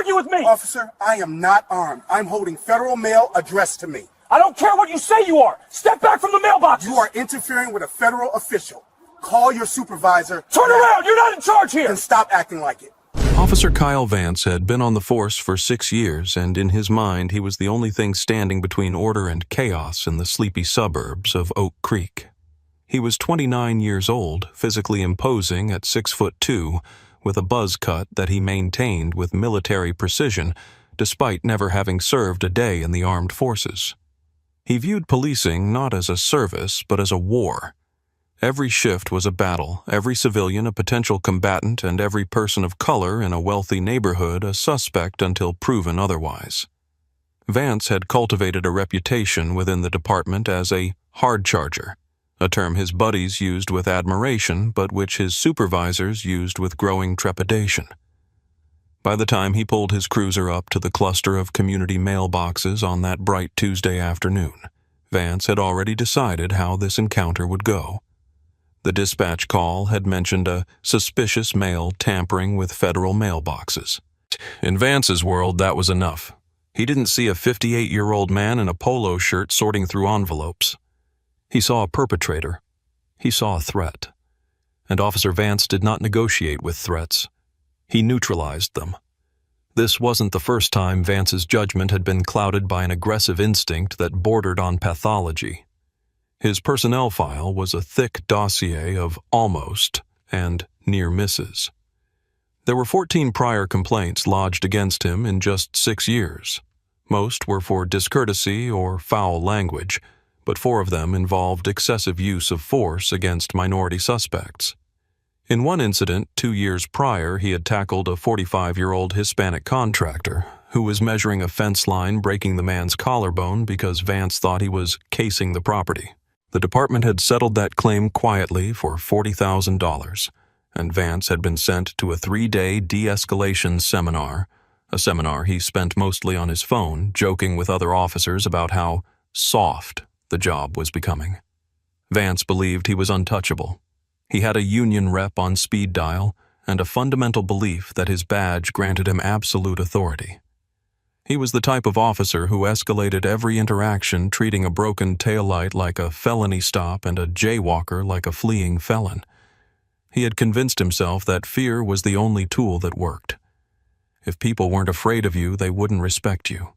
argue with me! Officer, I am not armed. I'm holding federal mail addressed to me. I don't care what you say you are! Step back from the mailbox! You are interfering with a federal official. Call your supervisor. Turn around! You're not in charge here! And stop acting like it. Officer Kyle Vance had been on the force for 6 years, and in his mind he was the only thing standing between order and chaos in the sleepy suburbs of Oak Creek. He was 29 years old, physically imposing at 6'2", with a buzz cut that he maintained with military precision, despite never having served a day in the armed forces. He viewed policing not as a service, but as a war. Every shift was a battle, every civilian a potential combatant, and every person of color in a wealthy neighborhood a suspect until proven otherwise. Vance had cultivated a reputation within the department as a hard charger, a term his buddies used with admiration, but which his supervisors used with growing trepidation. By the time he pulled his cruiser up to the cluster of community mailboxes on that bright Tuesday afternoon, Vance had already decided how this encounter would go. The dispatch call had mentioned a suspicious mail tampering with federal mailboxes. In Vance's world, that was enough. He didn't see a 58-year-old man in a polo shirt sorting through envelopes. He saw a perpetrator. He saw a threat. And Officer Vance did not negotiate with threats. He neutralized them. This wasn't the first time Vance's judgment had been clouded by an aggressive instinct that bordered on pathology. His personnel file was a thick dossier of almost and near misses. There were 14 prior complaints lodged against him in just 6 years. Most were for discourtesy or foul language, but 4 of them involved excessive use of force against minority suspects. In one incident, 2 years prior, he had tackled a 45-year-old Hispanic contractor who was measuring a fence line, breaking the man's collarbone because Vance thought he was casing the property. The department had settled that claim quietly for $40,000, and Vance had been sent to a 3-day de-escalation seminar, a seminar he spent mostly on his phone, joking with other officers about how soft the job was becoming. Vance believed he was untouchable. He had a union rep on speed dial and a fundamental belief that his badge granted him absolute authority. He was the type of officer who escalated every interaction, treating a broken taillight like a felony stop and a jaywalker like a fleeing felon. He had convinced himself that fear was the only tool that worked. If people weren't afraid of you, they wouldn't respect you.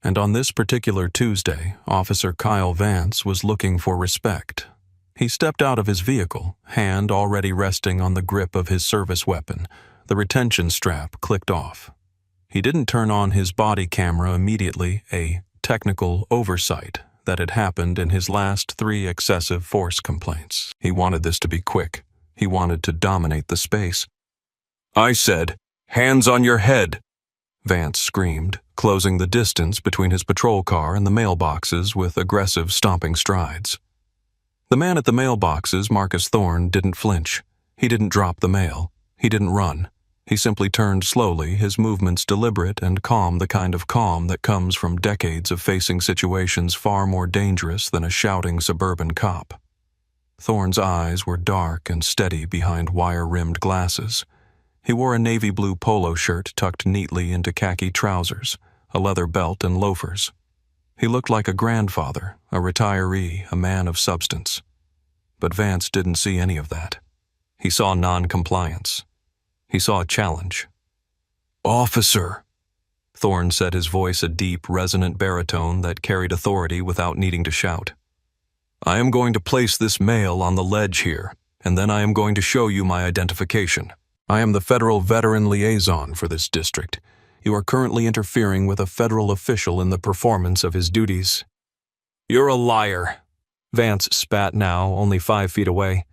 And on this particular Tuesday, Officer Kyle Vance was looking for respect. He stepped out of his vehicle, hand already resting on the grip of his service weapon. The retention strap clicked off. He didn't turn on his body camera immediately, a technical oversight that had happened in his last 3 excessive force complaints. He wanted this to be quick. He wanted to dominate the space. "I said, hands on your head!" Vance screamed, closing the distance between his patrol car and the mailboxes with aggressive stomping strides. The man at the mailboxes, Marcus Thorne, didn't flinch. He didn't drop the mail. He didn't run. He simply turned slowly, his movements deliberate and calm, the kind of calm that comes from decades of facing situations far more dangerous than a shouting suburban cop. Thorne's eyes were dark and steady behind wire-rimmed glasses. He wore a navy blue polo shirt tucked neatly into khaki trousers, a leather belt and loafers. He looked like a grandfather, a retiree, a man of substance. But Vance didn't see any of that. He saw non-compliance. He saw a challenge. "Officer," Thorne said, his voice a deep, resonant baritone that carried authority without needing to shout. "I am going to place this mail on the ledge here, and then I am going to show you my identification. I am the federal veteran liaison for this district. You are currently interfering with a federal official in the performance of his duties." "You're a liar," Vance spat, now only 5 feet away.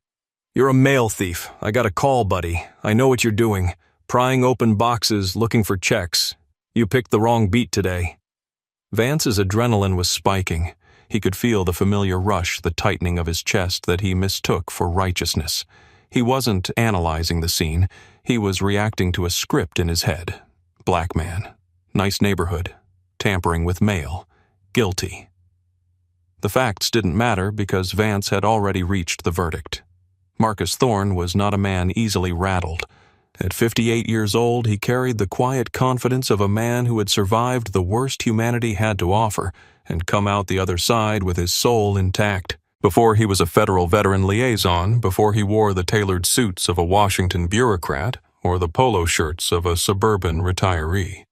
"You're a mail thief. I got a call, buddy. I know what you're doing. Prying open boxes, looking for checks. You picked the wrong beat today." Vance's adrenaline was spiking. He could feel the familiar rush, the tightening of his chest that he mistook for righteousness. He wasn't analyzing the scene. He was reacting to a script in his head. Black man. Nice neighborhood. Tampering with mail. Guilty. The facts didn't matter because Vance had already reached the verdict. Marcus Thorne was not a man easily rattled. At 58 years old, he carried the quiet confidence of a man who had survived the worst humanity had to offer and come out the other side with his soul intact. Before he was a federal veteran liaison, before he wore the tailored suits of a Washington bureaucrat or the polo shirts of a suburban retiree.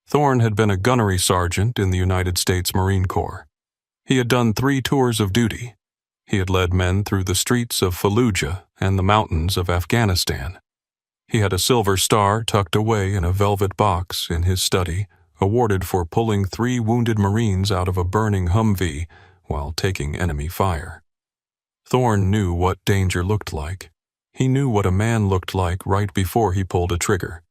Thorne had been a gunnery sergeant in the United States Marine Corps. He had done 3 tours of duty. He had led men through the streets of Fallujah and the mountains of Afghanistan. He had a silver star tucked away in a velvet box in his study, awarded for pulling 3 wounded Marines out of a burning Humvee while taking enemy fire. Thorne knew what danger looked like. He knew what a man looked like right before he pulled a trigger.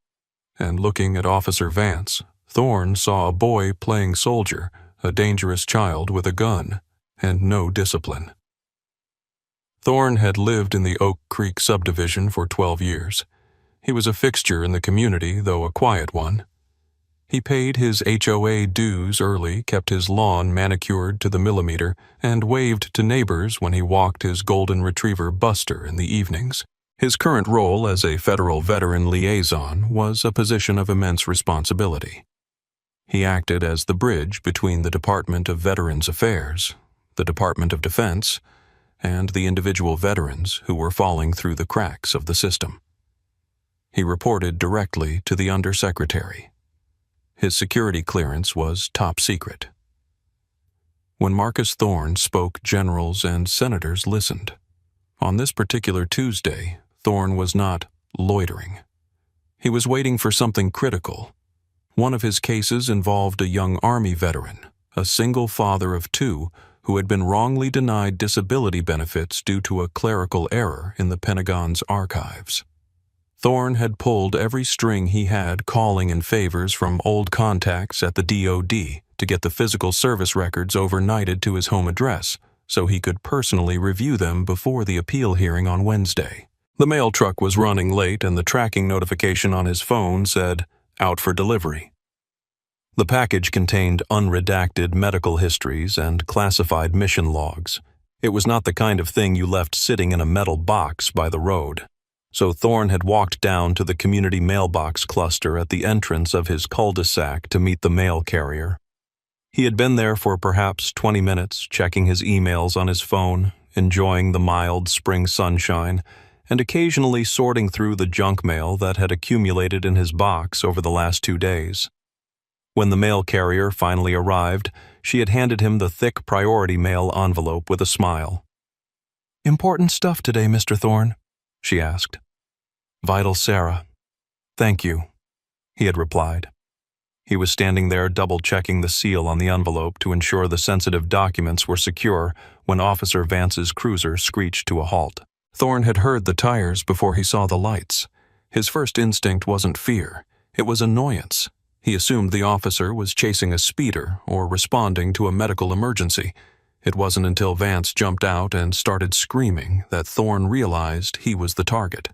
And looking at Officer Vance, Thorne saw a boy playing soldier, a dangerous child with a gun, and no discipline. Thorne had lived in the Oak Creek subdivision for 12 years. He was a fixture in the community, though a quiet one. He paid his HOA dues early, kept his lawn manicured to the millimeter, and waved to neighbors when he walked his golden retriever Buster in the evenings. His current role as a federal veteran liaison was a position of immense responsibility. He acted as the bridge between the Department of Veterans Affairs, the Department of Defense, and the individual veterans who were falling through the cracks of the system. He reported directly to the Undersecretary. His security clearance was top secret. When Marcus Thorne spoke, generals and senators listened. On this particular Tuesday, Thorne was not loitering. He was waiting for something critical. One of his cases involved a young Army veteran, a single father of 2, who had been wrongly denied disability benefits due to a clerical error in the Pentagon's archives. Thorne had pulled every string he had calling in favors from old contacts at the DoD to get the physical service records overnighted to his home address so he could personally review them before the appeal hearing on Wednesday. The mail truck was running late and the tracking notification on his phone said, "Out for delivery." The package contained unredacted medical histories and classified mission logs. It was not the kind of thing you left sitting in a metal box by the road. So Thorne had walked down to the community mailbox cluster at the entrance of his cul-de-sac to meet the mail carrier. He had been there for perhaps 20 minutes, checking his emails on his phone, enjoying the mild spring sunshine, and occasionally sorting through the junk mail that had accumulated in his box over the last 2 days. When the mail carrier finally arrived, she had handed him the thick priority mail envelope with a smile. "Important stuff today, Mr. Thorne?" she asked. "Vital Sarah. Thank you," he had replied. He was standing there double-checking the seal on the envelope to ensure the sensitive documents were secure when Officer Vance's cruiser screeched to a halt. Thorne had heard the tires before he saw the lights. His first instinct wasn't fear, it was annoyance. He assumed the officer was chasing a speeder or responding to a medical emergency. It wasn't until Vance jumped out and started screaming that Thorne realized he was the target.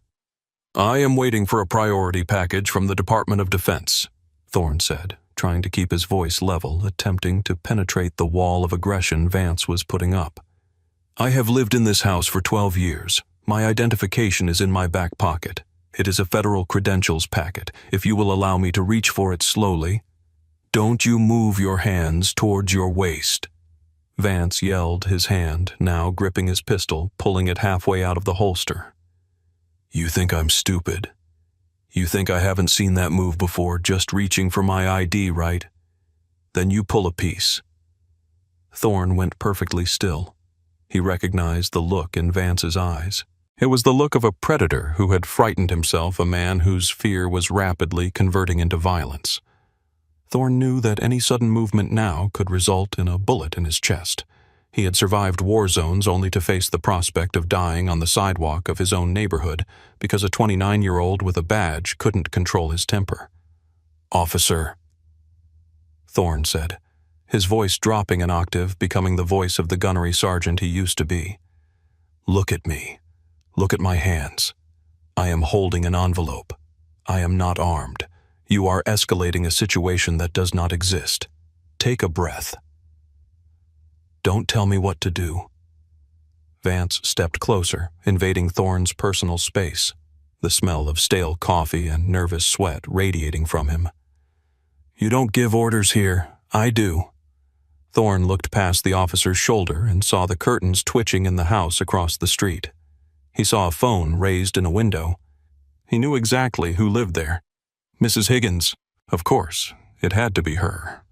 "I am waiting for a priority package from the Department of Defense," Thorne said, trying to keep his voice level, attempting to penetrate the wall of aggression Vance was putting up. "I have lived in this house for 12 years. My identification is in my back pocket. It is a federal credentials packet, if you will allow me to reach for it slowly. Don't you move your hands towards your waist." Vance yelled, his hand, now gripping his pistol, pulling it halfway out of the holster. "You think I'm stupid? You think I haven't seen that move before, just reaching for my ID, right? Then you pull a piece." Thorne went perfectly still. He recognized the look in Vance's eyes. It was the look of a predator who had frightened himself, a man whose fear was rapidly converting into violence. Thorne knew that any sudden movement now could result in a bullet in his chest. He had survived war zones only to face the prospect of dying on the sidewalk of his own neighborhood because a 29-year-old with a badge couldn't control his temper. "Officer," Thorne said, his voice dropping an octave, becoming the voice of the gunnery sergeant he used to be. "Look at me. Look at my hands. I am holding an envelope. I am not armed. You are escalating a situation that does not exist. Take a breath. Don't tell me what to do." Vance stepped closer, invading Thorne's personal space. the smell of stale coffee and nervous sweat radiating from him. "You don't give orders here. I do." Thorne looked past the officer's shoulder and saw the curtains twitching in the house across the street. He saw a phone raised in a window. He knew exactly who lived there. Mrs. Higgins. Of course, it had to be her.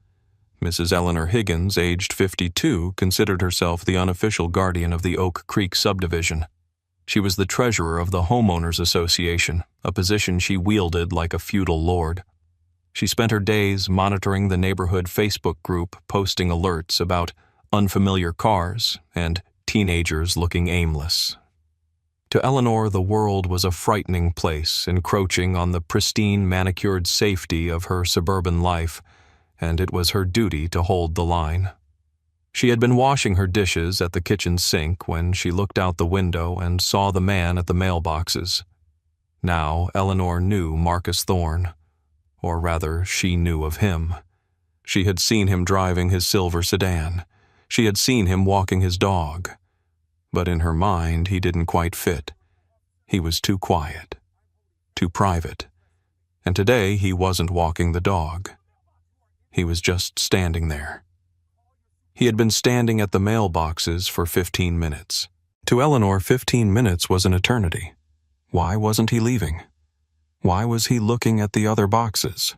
Mrs. Eleanor Higgins, aged 52, considered herself the unofficial guardian of the Oak Creek subdivision. She was the treasurer of the Homeowners Association, a position she wielded like a feudal lord. She spent her days monitoring the neighborhood Facebook group, posting alerts about unfamiliar cars and teenagers looking aimless. To Eleanor, the world was a frightening place, encroaching on the pristine, manicured safety of her suburban life, and it was her duty to hold the line. She had been washing her dishes at the kitchen sink when she looked out the window and saw the man at the mailboxes. Now Eleanor knew Marcus Thorne, or rather, she knew of him. She had seen him driving his silver sedan. She had seen him walking his dog. But in her mind, he didn't quite fit. He was too quiet, too private. And today, he wasn't walking the dog. He was just standing there. He had been standing at the mailboxes for 15 minutes. To Eleanor, 15 minutes was an eternity. Why wasn't he leaving? Why was he looking at the other boxes?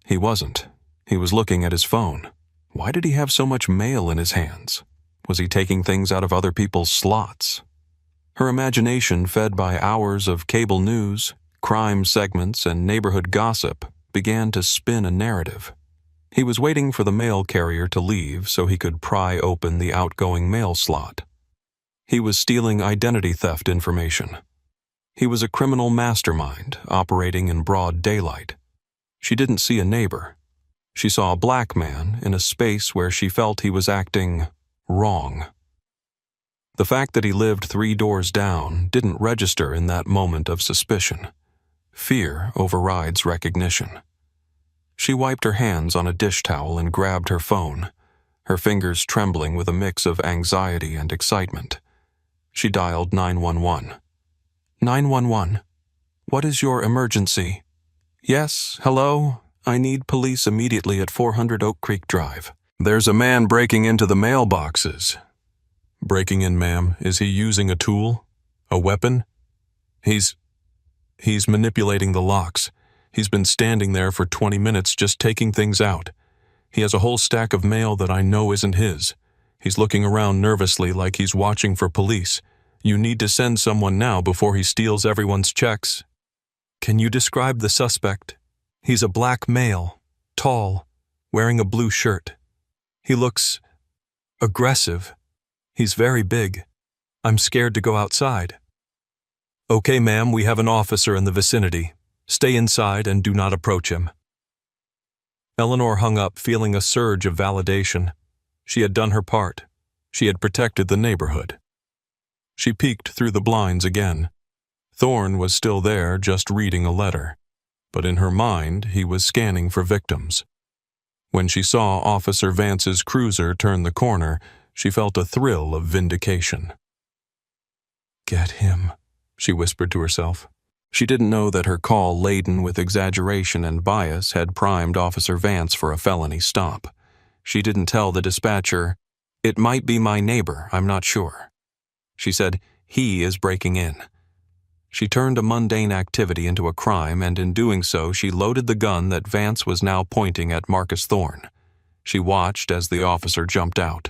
He wasn't. He was looking at his phone. Why did he have so much mail in his hands? Was he taking things out of other people's slots? Her imagination, fed by hours of cable news, crime segments, and neighborhood gossip, began to spin a narrative. He was waiting for the mail carrier to leave so he could pry open the outgoing mail slot. He was stealing identity theft information. He was a criminal mastermind operating in broad daylight. She didn't see a neighbor. She saw a black man in a space where she felt he was acting wrong. The fact that he lived 3 doors down didn't register in that moment of suspicion. Fear overrides recognition. She wiped her hands on a dish towel and grabbed her phone, her fingers trembling with a mix of anxiety and excitement. She dialed 911. 911. What is your emergency? Yes, hello? I need police immediately at 400 Oak Creek Drive. There's a man breaking into the mailboxes. Breaking in, ma'am. Is he using a tool? A weapon? He's manipulating the locks. He's been standing there for 20 minutes just taking things out. He has a whole stack of mail that I know isn't his. He's looking around nervously like he's watching for police. You need to send someone now before he steals everyone's checks. Can you describe the suspect? He's a black male, tall, wearing a blue shirt. He looks aggressive. He's very big. I'm scared to go outside. Okay, ma'am, we have an officer in the vicinity. Stay inside and do not approach him. Eleanor hung up, feeling a surge of validation. She had done her part. She had protected the neighborhood. She peeked through the blinds again. Thorne was still there, just reading a letter. But in her mind, he was scanning for victims. When she saw Officer Vance's cruiser turn the corner, she felt a thrill of vindication. Get him, she whispered to herself. She didn't know that her call, laden with exaggeration and bias, had primed Officer Vance for a felony stop. She didn't tell the dispatcher, "It might be my neighbor, I'm not sure." She said, "He is breaking in." She turned a mundane activity into a crime, and in doing so, she loaded the gun that Vance was now pointing at Marcus Thorne. She watched as the officer jumped out.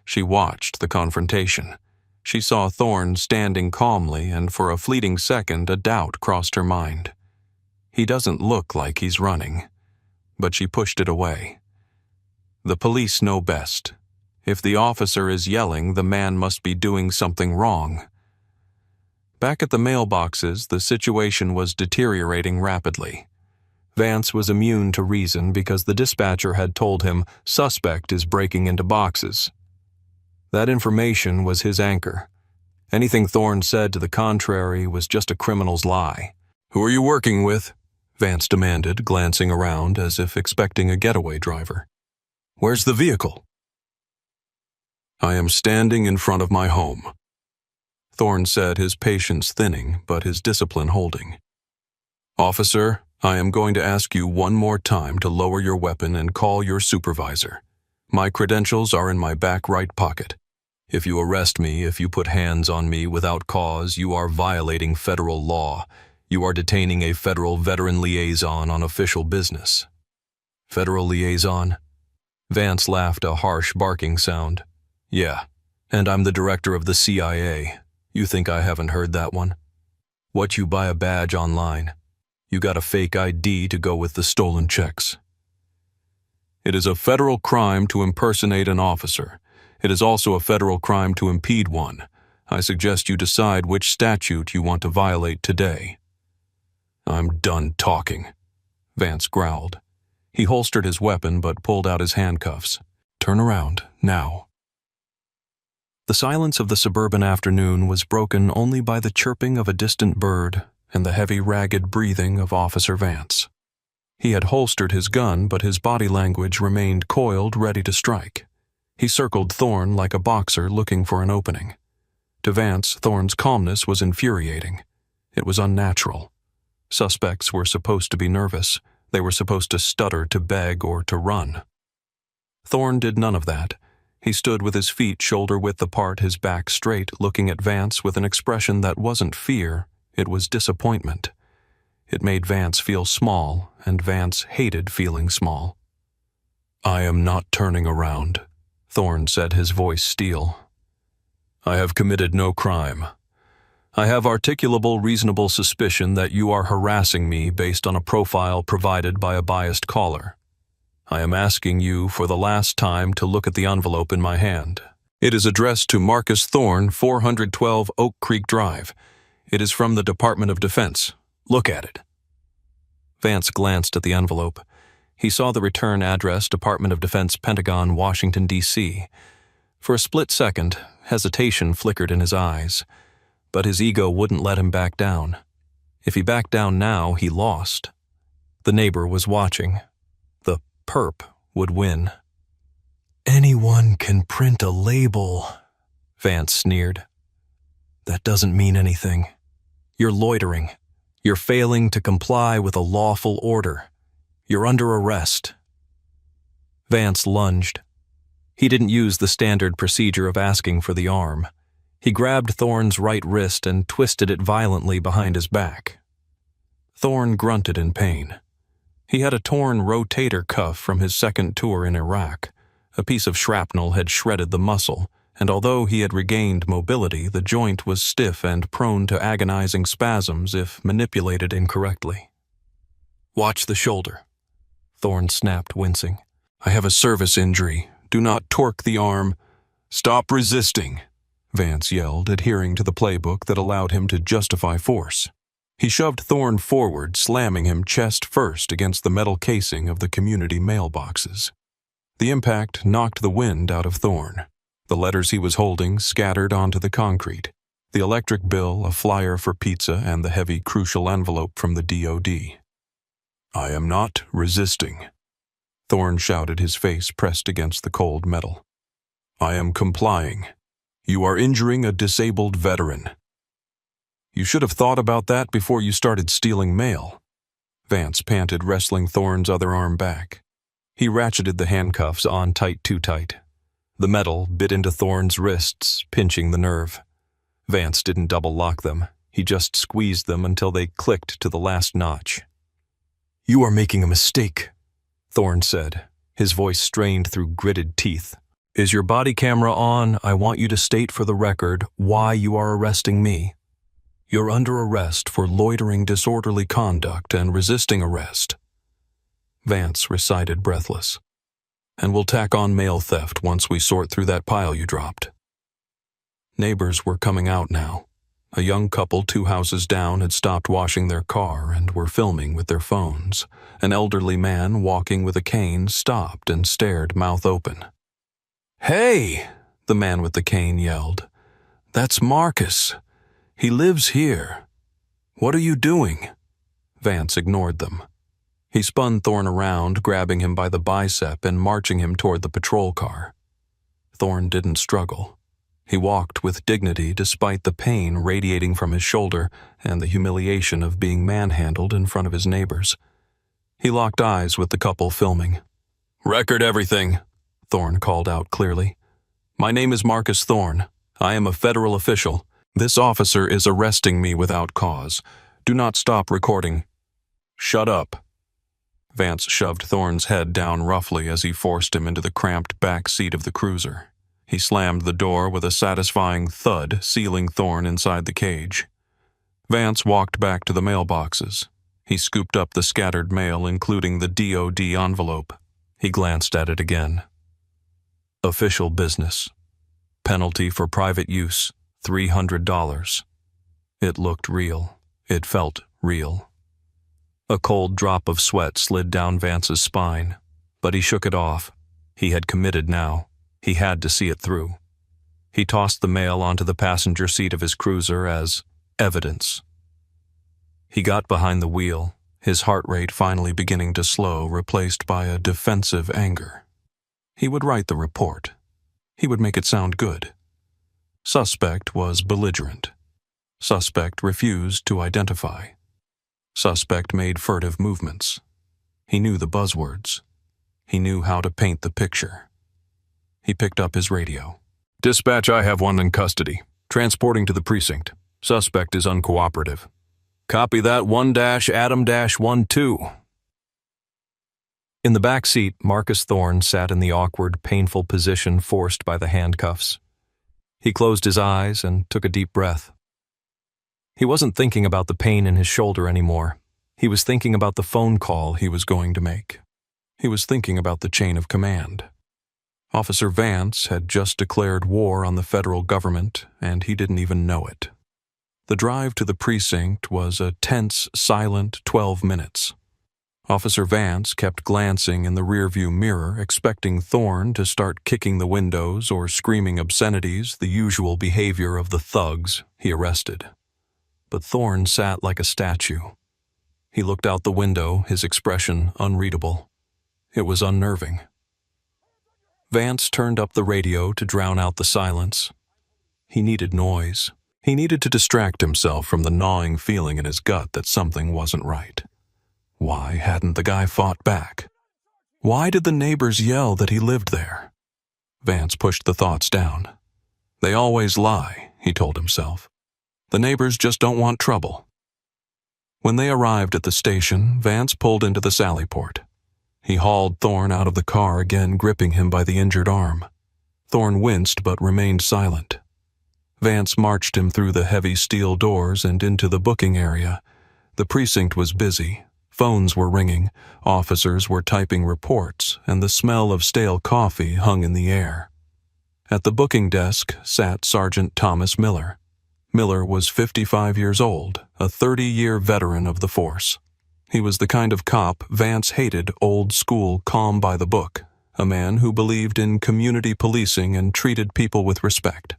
She watched the confrontation. She saw Thorne standing calmly, and for a fleeting second, a doubt crossed her mind. He doesn't look like he's running. But she pushed it away. The police know best. If the officer is yelling, the man must be doing something wrong. Back at the mailboxes, the situation was deteriorating rapidly. Vance was immune to reason because the dispatcher had told him, "Suspect is breaking into boxes." That information was his anchor. Anything Thorne said to the contrary was just a criminal's lie. "Who are you working with?" Vance demanded, glancing around as if expecting a getaway driver. "Where's the vehicle?" "I am standing in front of my home," Thorne said, his patience thinning but his discipline holding. Officer, I am going to ask you one more time to lower your weapon and call your supervisor. My credentials are in my back right pocket. If you arrest me, if you put hands on me without cause, you are violating federal law. You are detaining a federal veteran liaison on official business. Federal liaison? Vance laughed a harsh barking sound. Yeah, and I'm the director of the CIA. You think I haven't heard that one? What, you buy a badge online? You got a fake ID to go with the stolen checks. It is a federal crime to impersonate an officer. It is also a federal crime to impede one. I suggest you decide which statute you want to violate today. I'm done talking, Vance growled. He holstered his weapon but pulled out his handcuffs. Turn around, now. The silence of the suburban afternoon was broken only by the chirping of a distant bird and the heavy, ragged breathing of Officer Vance. He had holstered his gun, but his body language remained coiled, ready to strike. He circled Thorne like a boxer looking for an opening. To Vance, Thorne's calmness was infuriating. It was unnatural. Suspects were supposed to be nervous. They were supposed to stutter, to beg, or to run. Thorne did none of that. He stood with his feet shoulder-width apart, his back straight, looking at Vance with an expression that wasn't fear, it was disappointment. It made Vance feel small, and Vance hated feeling small. I am not turning around, Thorne said, his voice steel. I have committed no crime. I have articulable reasonable suspicion that you are harassing me based on a profile provided by a biased caller. I am asking you for the last time to look at the envelope in my hand. It is addressed to Marcus Thorne, 412 Oak Creek Drive. It is from the Department of Defense. Look at it. Vance glanced at the envelope. He saw the return address, Department of Defense, Pentagon, Washington, D.C. For a split second, hesitation flickered in his eyes. But his ego wouldn't let him back down. If he backed down now, he lost. The neighbor was watching. The perp would win. Anyone can print a label, Vance sneered. That doesn't mean anything. You're loitering. You're failing to comply with a lawful order. You're under arrest. Vance lunged. He didn't use the standard procedure of asking for the arm. He grabbed Thorne's right wrist and twisted it violently behind his back. Thorne grunted in pain. He had a torn rotator cuff from his second tour in Iraq. A piece of shrapnel had shredded the muscle, and although he had regained mobility, the joint was stiff and prone to agonizing spasms if manipulated incorrectly. Watch the shoulder, Thorne snapped, wincing. I have a service injury. Do not torque the arm. Stop resisting, Vance yelled, adhering to the playbook that allowed him to justify force. He shoved Thorne forward, slamming him chest first against the metal casing of the community mailboxes. The impact knocked the wind out of Thorne. The letters he was holding scattered onto the concrete. The electric bill, a flyer for pizza, and the heavy, crucial envelope from the DOD. I am not resisting, Thorne shouted, his face pressed against the cold metal. I am complying. You are injuring a disabled veteran. You should have thought about that before you started stealing mail. Vance panted, wrestling Thorne's other arm back. He ratcheted the handcuffs on too tight. The metal bit into Thorne's wrists, pinching the nerve. Vance didn't double lock them. He just squeezed them until they clicked to the last notch. You are making a mistake, Thorne said, his voice strained through gritted teeth. Is your body camera on? I want you to state for the record why you are arresting me. You're under arrest for loitering disorderly conduct and resisting arrest. Vance recited, breathless. And we'll tack on mail theft once we sort through that pile you dropped. Neighbors were coming out now. A young couple 2 houses down had stopped washing their car and were filming with their phones. An elderly man walking with a cane stopped and stared, mouth open. Hey, the man with the cane yelled. That's Marcus. He lives here. What are you doing? Vance ignored them. He spun Thorne around, grabbing him by the bicep and marching him toward the patrol car. Thorne didn't struggle. He walked with dignity despite the pain radiating from his shoulder and the humiliation of being manhandled in front of his neighbors. He locked eyes with the couple filming. "Record everything," Thorne called out clearly. "My name is Marcus Thorne. I am a federal official. This officer is arresting me without cause. Do not stop recording." "Shut up." Vance shoved Thorne's head down roughly as he forced him into the cramped back seat of the cruiser. He slammed the door with a satisfying thud, sealing Thorne inside the cage. Vance walked back to the mailboxes. He scooped up the scattered mail, including the DOD envelope. He glanced at it again. Official business. Penalty for private use, $300. It looked real. It felt real. A cold drop of sweat slid down Vance's spine, but he shook it off. He had committed now. He had to see it through. He tossed the mail onto the passenger seat of his cruiser as evidence. He got behind the wheel, his heart rate finally beginning to slow, replaced by a defensive anger. He would write the report. He would make it sound good. Suspect was belligerent. Suspect refused to identify. Suspect made furtive movements. He knew the buzzwords. He knew how to paint the picture. He picked up his radio. "Dispatch, I have one in custody. Transporting to the precinct. Suspect is uncooperative. Copy that 1-Adam-12. In the back seat, Marcus Thorne sat in the awkward, painful position forced by the handcuffs. He closed his eyes and took a deep breath. He wasn't thinking about the pain in his shoulder anymore. He was thinking about the phone call he was going to make. He was thinking about the chain of command. Officer Vance had just declared war on the federal government, and he didn't even know it. The drive to the precinct was a tense, silent 12 minutes. Officer Vance kept glancing in the rearview mirror, expecting Thorne to start kicking the windows or screaming obscenities, the usual behavior of the thugs he arrested. But Thorne sat like a statue. He looked out the window, his expression unreadable. It was unnerving. Vance turned up the radio to drown out the silence. He needed noise. He needed to distract himself from the gnawing feeling in his gut that something wasn't right. Why hadn't the guy fought back? Why did the neighbors yell that he lived there? Vance pushed the thoughts down. They always lie, he told himself. The neighbors just don't want trouble. When they arrived at the station, Vance pulled into the Sallyport. He hauled Thorne out of the car, again gripping him by the injured arm. Thorne winced but remained silent. Vance marched him through the heavy steel doors and into the booking area. The precinct was busy. Phones were ringing, officers were typing reports, and the smell of stale coffee hung in the air. At the booking desk sat Sergeant Thomas Miller. Miller was 55 years old, a 30-year veteran of the force. He was the kind of cop Vance hated, old school, calm by the book, a man who believed in community policing and treated people with respect.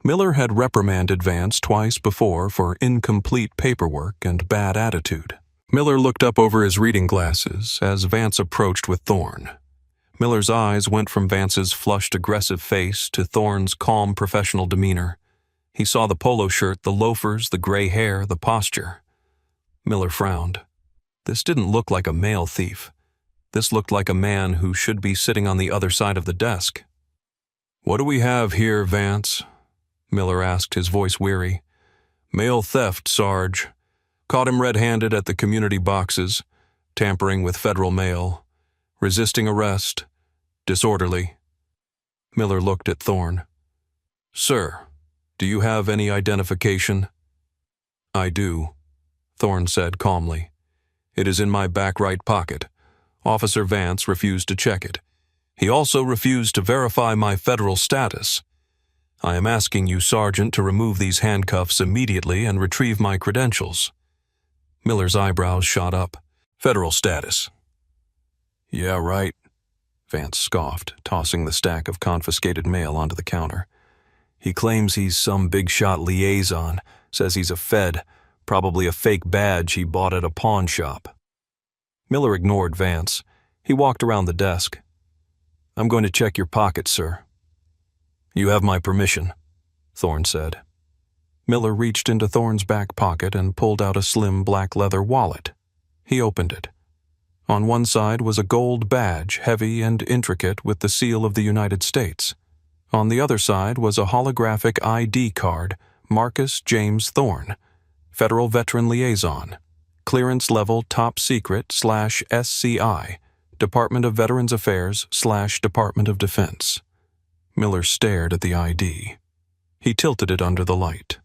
Miller had reprimanded Vance twice before for incomplete paperwork and bad attitude. Miller looked up over his reading glasses as Vance approached with Thorne. Miller's eyes went from Vance's flushed, aggressive face to Thorne's calm, professional demeanor. He saw the polo shirt, the loafers, the gray hair, the posture. Miller frowned. This didn't look like a mail thief. This looked like a man who should be sitting on the other side of the desk. "What do we have here, Vance?" Miller asked, his voice weary. "Mail theft, Sarge. Caught him red-handed at the community boxes, tampering with federal mail, resisting arrest, disorderly." Miller looked at Thorne. "Sir, do you have any identification?" "I do," Thorne said calmly. "It is in my back right pocket. Officer Vance refused to check it. He also refused to verify my federal status. I am asking you, Sergeant, to remove these handcuffs immediately and retrieve my credentials." Miller's eyebrows shot up. "Federal status." "Yeah, right," Vance scoffed, tossing the stack of confiscated mail onto the counter. "He claims he's some big-shot liaison, says he's a Fed, probably a fake badge he bought at a pawn shop." Miller ignored Vance. He walked around the desk. "I'm going to check your pocket, sir." "You have my permission," Thorne said. Miller reached into Thorne's back pocket and pulled out a slim black leather wallet. He opened it. On one side was a gold badge, heavy and intricate with the seal of the United States. On the other side was a holographic ID card, Marcus James Thorne, Federal Veteran Liaison, Clearance Level Top Secret /SCI, Department of Veterans Affairs /Department of Defense. Miller stared at the ID. He tilted it under the light.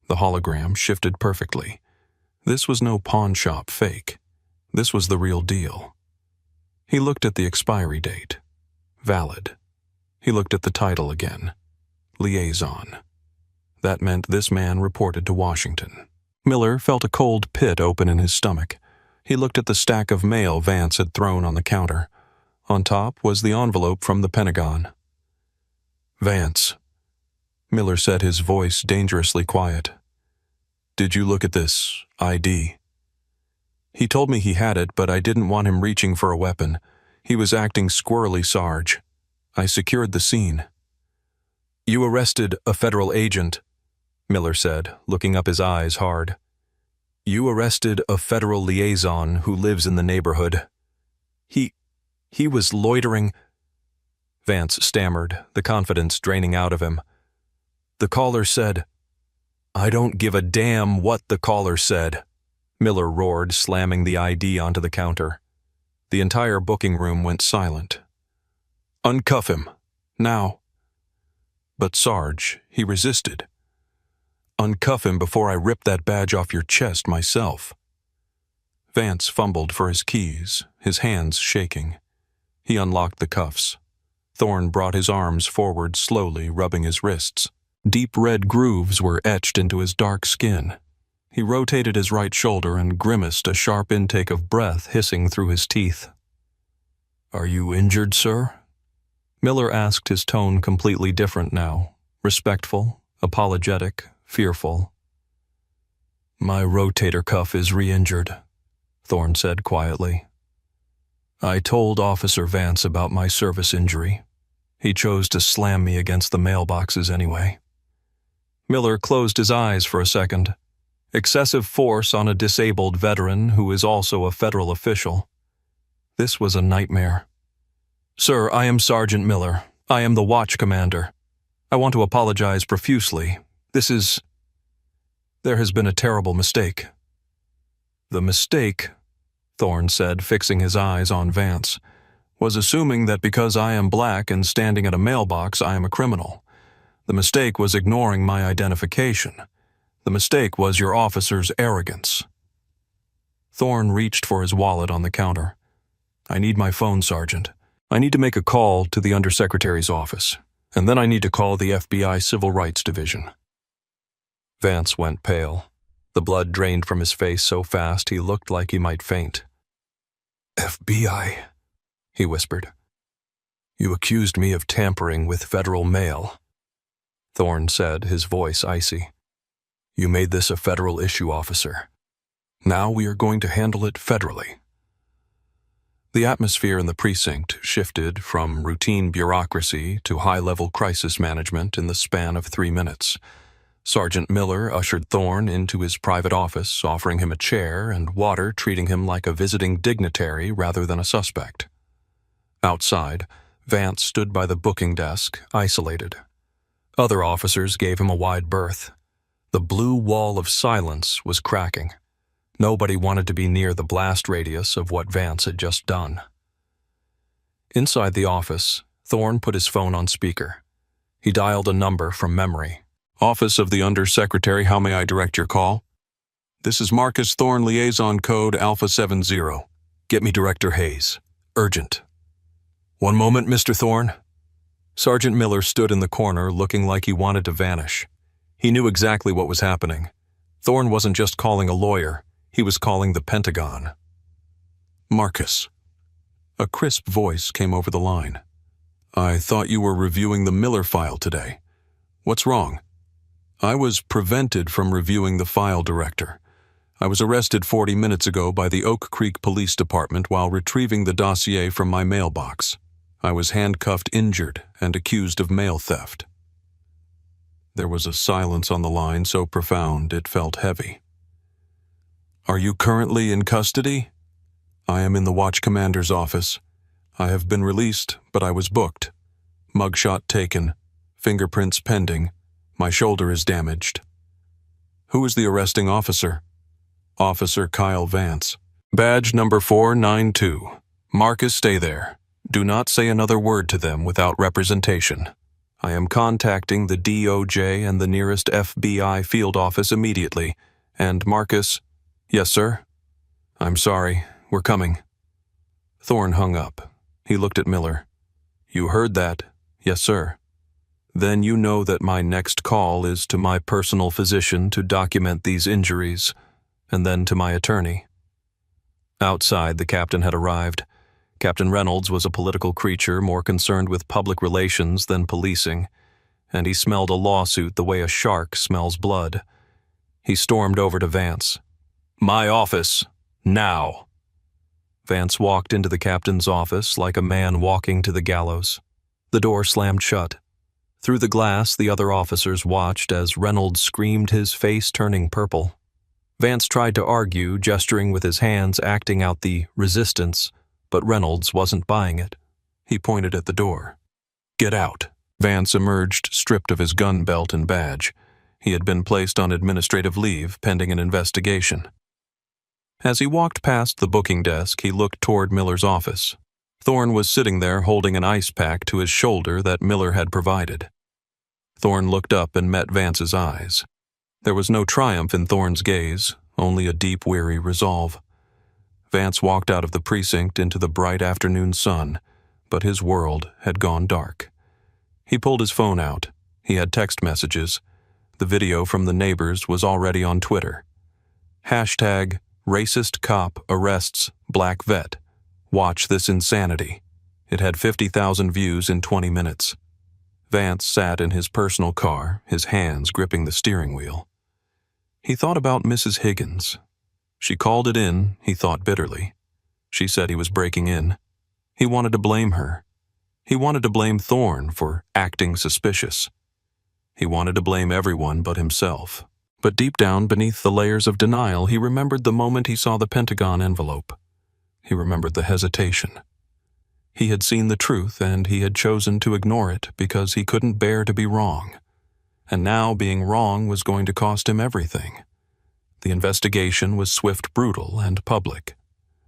The hologram shifted perfectly. This was no pawn shop fake. This was the real deal. He looked at the expiry date. Valid. He looked at the title again. Liaison. That meant this man reported to Washington. Miller felt a cold pit open in his stomach. He looked at the stack of mail Vance had thrown on the counter. On top was the envelope from the Pentagon. Vance. Miller said, his voice dangerously quiet. Did you look at this ID? He told me he had it, but I didn't want him reaching for a weapon. He was acting squirrely, Sarge. I secured the scene. You arrested a federal agent, Miller said, looking up his eyes hard. You arrested a federal liaison who lives in the neighborhood. He was loitering. Vance stammered, the confidence draining out of him. The caller said, I don't give a damn what the caller said, Miller roared, slamming the ID onto the counter. The entire booking room went silent. Uncuff him. Now. But Sarge, he resisted. Uncuff him before I rip that badge off your chest myself. Vance fumbled for his keys, his hands shaking. He unlocked the cuffs. Thorne brought his arms forward slowly, rubbing his wrists. Deep red grooves were etched into his dark skin. He rotated his right shoulder and grimaced, a sharp intake of breath hissing through his teeth. Are you injured, sir? Miller asked, his tone completely different now, respectful, apologetic, fearful. My rotator cuff is re-injured, Thorne said quietly. I told Officer Vance about my service injury. He chose to slam me against the mailboxes anyway. Miller closed his eyes for a second. Excessive force on a disabled veteran who is also a federal official. This was a nightmare. Sir, I am Sergeant Miller. I am the watch commander. I want to apologize profusely. There has been a terrible mistake. The mistake, Thorne said, fixing his eyes on Vance, was assuming that because I am black and standing at a mailbox, I am a criminal. The mistake was ignoring my identification. The mistake was your officer's arrogance. Thorne reached for his wallet on the counter. I need my phone, Sergeant. I need to make a call to the Undersecretary's office, and then I need to call the FBI Civil Rights Division. Vance went pale. The blood drained from his face so fast he looked like he might faint. FBI, he whispered. You accused me of tampering with federal mail. Thorne said, his voice icy. You made this a federal issue, officer. Now we are going to handle it federally. The atmosphere in the precinct shifted from routine bureaucracy to high-level crisis management in the span of 3 minutes. Sergeant Miller ushered Thorne into his private office, offering him a chair and water, treating him like a visiting dignitary rather than a suspect. Outside, Vance stood by the booking desk, isolated. Other officers gave him a wide berth. The blue wall of silence was cracking. Nobody wanted to be near the blast radius of what Vance had just done. Inside the office, Thorne put his phone on speaker. He dialed a number from memory. Office of the Undersecretary, how may I direct your call? This is Marcus Thorne, liaison code Alpha 70. Get me Director Hayes. Urgent. One moment, Mr. Thorne. Sergeant Miller stood in the corner looking like he wanted to vanish. He knew exactly what was happening. Thorne wasn't just calling a lawyer, he was calling the Pentagon. Marcus. A crisp voice came over the line. I thought you were reviewing the Miller file today. What's wrong? I was prevented from reviewing the file, Director. I was arrested 40 minutes ago by the Oak Creek Police Department while retrieving the dossier from my mailbox. I was handcuffed, injured, and accused of mail theft. There was a silence on the line so profound it felt heavy. "Are you currently in custody?" "I am in the watch commander's office. I have been released, but I was booked. Mugshot taken. Fingerprints pending. My shoulder is damaged." "Who is the arresting officer?" "Officer Kyle Vance. Badge number 492. Marcus, stay there. Do not say another word to them without representation. I am contacting the DOJ and the nearest FBI field office immediately. And Marcus..." "Yes, sir." "I'm sorry. We're coming." Thorne hung up. He looked at Miller. "You heard that?" "Yes, sir." "Then you know that my next call is to my personal physician to document these injuries, and then to my attorney." Outside, the captain had arrived. Captain Reynolds was a political creature more concerned with public relations than policing, and he smelled a lawsuit the way a shark smells blood. He stormed over to Vance. "My office, now." Vance walked into the captain's office like a man walking to the gallows. The door slammed shut. Through the glass, the other officers watched as Reynolds screamed, his face turning purple. Vance tried to argue, gesturing with his hands, acting out the resistance, but Reynolds wasn't buying it. He pointed at the door. "Get out." Vance emerged, stripped of his gun belt and badge. He had been placed on administrative leave pending an investigation. As he walked past the booking desk, he looked toward Miller's office. Thorne was sitting there holding an ice pack to his shoulder that Miller had provided. Thorne looked up and met Vance's eyes. There was no triumph in Thorne's gaze, only a deep, weary resolve. Vance walked out of the precinct into the bright afternoon sun, but his world had gone dark. He pulled his phone out. He had text messages. The video from the neighbors was already on Twitter. Hashtag racist cop arrests black vet. Watch this insanity. It had 50,000 views in 20 minutes. Vance sat in his personal car, his hands gripping the steering wheel. He thought about Mrs. Higgins. She called it in, he thought bitterly. She said he was breaking in. He wanted to blame her. He wanted to blame Thorne for acting suspicious. He wanted to blame everyone but himself. But deep down beneath the layers of denial, he remembered the moment he saw the Pentagon envelope. He remembered the hesitation. He had seen the truth, and he had chosen to ignore it because he couldn't bear to be wrong. And now being wrong was going to cost him everything. The investigation was swift, brutal, and public.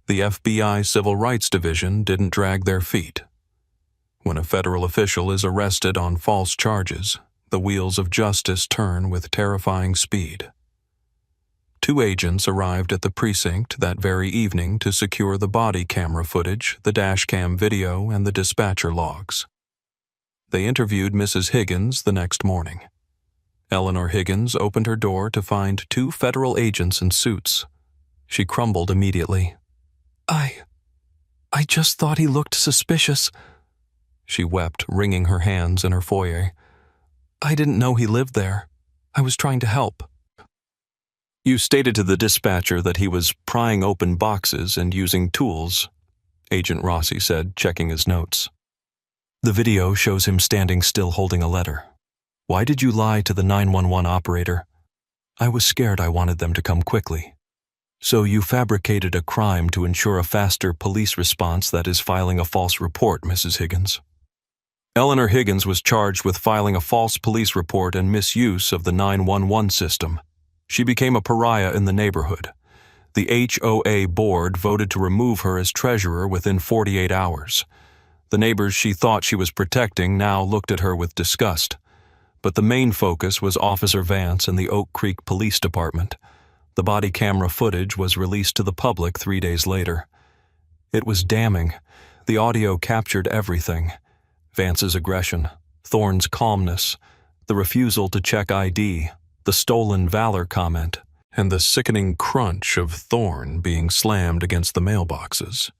The FBI Civil Rights Division didn't drag their feet. When a federal official is arrested on false charges, the wheels of justice turn with terrifying speed. 2 agents arrived at the precinct that very evening to secure the body camera footage, the dashcam video, and the dispatcher logs. They interviewed Mrs. Higgins the next morning. Eleanor Higgins opened her door to find 2 federal agents in suits. She crumbled immediately. I just thought he looked suspicious." She wept, wringing her hands in her foyer. "I didn't know he lived there. I was trying to help." "You stated to the dispatcher that he was prying open boxes and using tools," Agent Rossi said, checking his notes. "The video shows him standing still holding a letter. Why did you lie to the 911 operator?" "I was scared. I wanted them to come quickly." "So you fabricated a crime to ensure a faster police response, that is filing a false report, Mrs. Higgins." Eleanor Higgins was charged with filing a false police report and misuse of the 911 system. She became a pariah in the neighborhood. The HOA board voted to remove her as treasurer within 48 hours. The neighbors she thought she was protecting now looked at her with disgust. But the main focus was Officer Vance and the Oak Creek Police Department. The body camera footage was released to the public 3 days later. It was damning. The audio captured everything. Vance's aggression, Thorne's calmness, the refusal to check ID, the stolen valor comment, and the sickening crunch of Thorne being slammed against the mailboxes.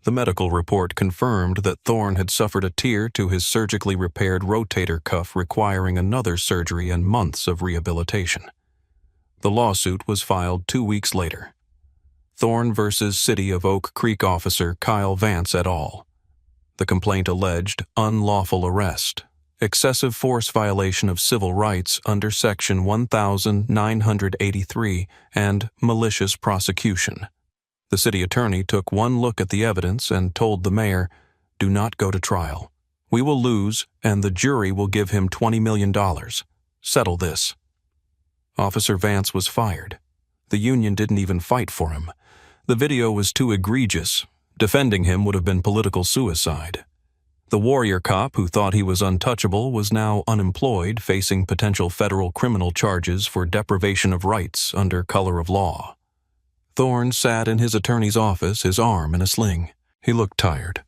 The medical report confirmed that Thorne had suffered a tear to his surgically repaired rotator cuff, requiring another surgery and months of rehabilitation. The lawsuit was filed 2 weeks later. Thorne versus City of Oak Creek officer Kyle Vance et al. The complaint alleged unlawful arrest, excessive force violation of civil rights under Section 1983, and malicious prosecution. The city attorney took one look at the evidence and told the mayor, "Do not go to trial. We will lose, and the jury will give him $20 million. Settle this." Officer Vance was fired. The union didn't even fight for him. The video was too egregious. Defending him would have been political suicide. The warrior cop who thought he was untouchable was now unemployed, facing potential federal criminal charges for deprivation of rights under color of law. Thorne sat in his attorney's office, his arm in a sling. He looked tired.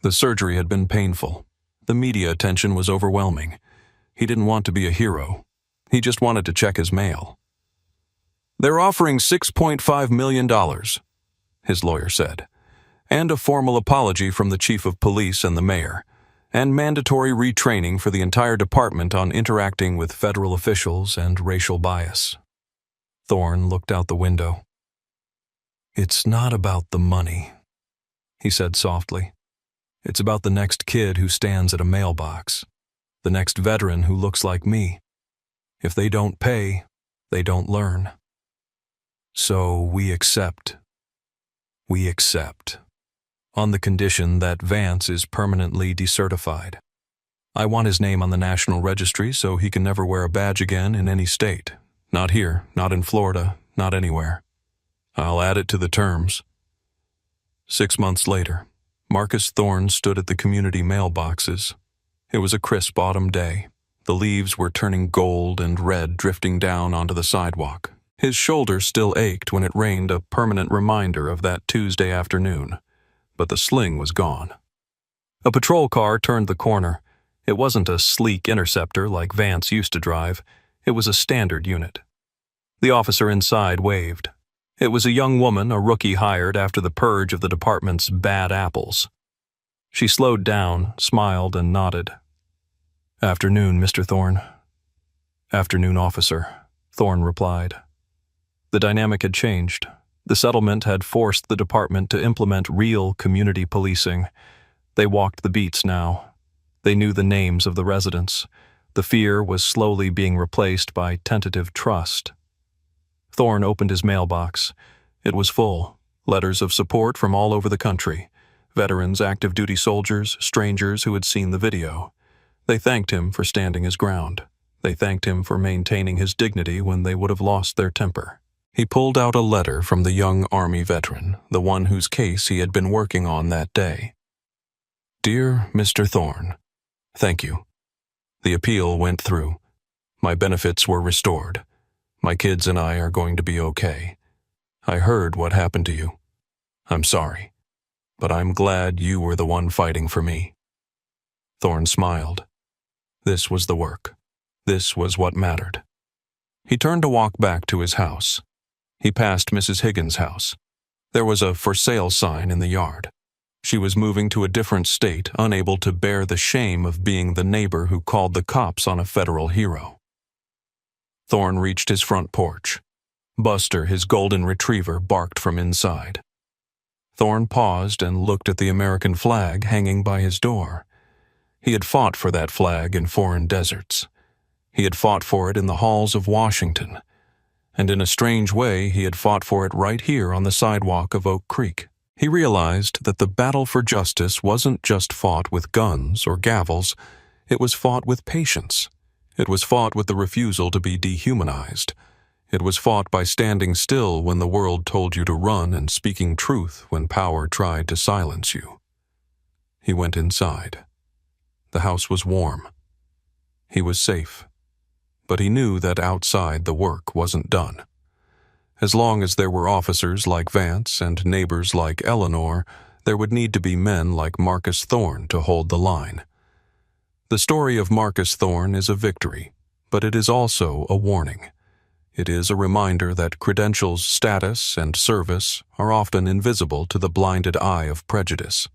The surgery had been painful. The media attention was overwhelming. He didn't want to be a hero. He just wanted to check his mail. "They're offering $6.5 million, his lawyer said, "and a formal apology from the chief of police and the mayor, and mandatory retraining for the entire department on interacting with federal officials and racial bias." Thorne looked out the window. "It's not about the money," he said softly. "It's about the next kid who stands at a mailbox, the next veteran who looks like me. If they don't pay, they don't learn. So we accept. We accept. On the condition that Vance is permanently decertified. I want his name on the National Registry so he can never wear a badge again in any state. Not here, not in Florida, not anywhere. I'll add it to the terms." 6 months later, Marcus Thorne stood at the community mailboxes. It was a crisp autumn day. The leaves were turning gold and red, drifting down onto the sidewalk. His shoulder still ached when it rained, a permanent reminder of that Tuesday afternoon. But the sling was gone. A patrol car turned the corner. It wasn't a sleek Interceptor like Vance used to drive. It was a standard unit. The officer inside waved. It was a young woman, a rookie hired after the purge of the department's bad apples. She slowed down, smiled, and nodded. "Afternoon, Mr. Thorne." "Afternoon, officer," Thorne replied. The dynamic had changed. The settlement had forced the department to implement real community policing. They walked the beats now. They knew the names of the residents. The fear was slowly being replaced by tentative trust. Thorne opened his mailbox. It was full. Letters of support from all over the country. Veterans, active duty soldiers, strangers who had seen the video. They thanked him for standing his ground. They thanked him for maintaining his dignity when they would have lost their temper. He pulled out a letter from the young Army veteran, the one whose case he had been working on that day. "Dear Mr. Thorne, thank you. The appeal went through. My benefits were restored. My kids and I are going to be okay. I heard what happened to you. I'm sorry, but I'm glad you were the one fighting for me." Thorne smiled. This was the work. This was what mattered. He turned to walk back to his house. He passed Mrs. Higgins' house. There was a "for sale" sign in the yard. She was moving to a different state, unable to bear the shame of being the neighbor who called the cops on a federal hero. Thorne reached his front porch. Buster, his golden retriever, barked from inside. Thorne paused and looked at the American flag hanging by his door. He had fought for that flag in foreign deserts. He had fought for it in the halls of Washington. And in a strange way, he had fought for it right here on the sidewalk of Oak Creek. He realized that the battle for justice wasn't just fought with guns or gavels. It was fought with patience. It was fought with the refusal to be dehumanized. It was fought by standing still when the world told you to run and speaking truth when power tried to silence you. He went inside. The house was warm. He was safe. But he knew that outside the work wasn't done. As long as there were officers like Vance and neighbors like Eleanor, there would need to be men like Marcus Thorne to hold the line. The story of Marcus Thorne is a victory, but it is also a warning. It is a reminder that credentials, status, and service are often invisible to the blinded eye of prejudice.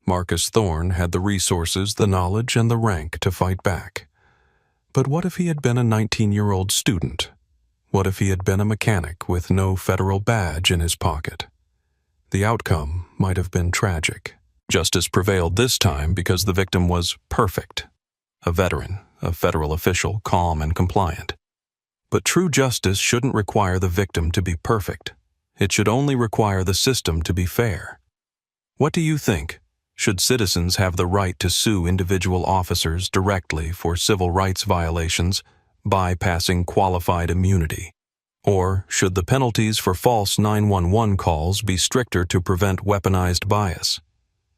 Marcus Thorne had the resources, the knowledge, and the rank to fight back. But what if he had been a 19-year-old student? What if he had been a mechanic with no federal badge in his pocket? The outcome might have been tragic. Justice prevailed this time because the victim was perfect. a veteran, a federal official, calm and compliant. But true justice shouldn't require the victim to be perfect. It should only require the system to be fair. What do you think? Should citizens have the right to sue individual officers directly for civil rights violations, bypassing qualified immunity? Or should the penalties for false 911 calls be stricter to prevent weaponized bias?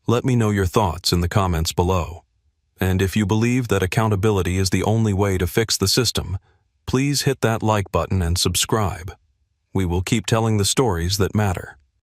Let me know your thoughts in the comments below. And if you believe that accountability is the only way to fix the system, please hit that like button and subscribe. We will keep telling the stories that matter.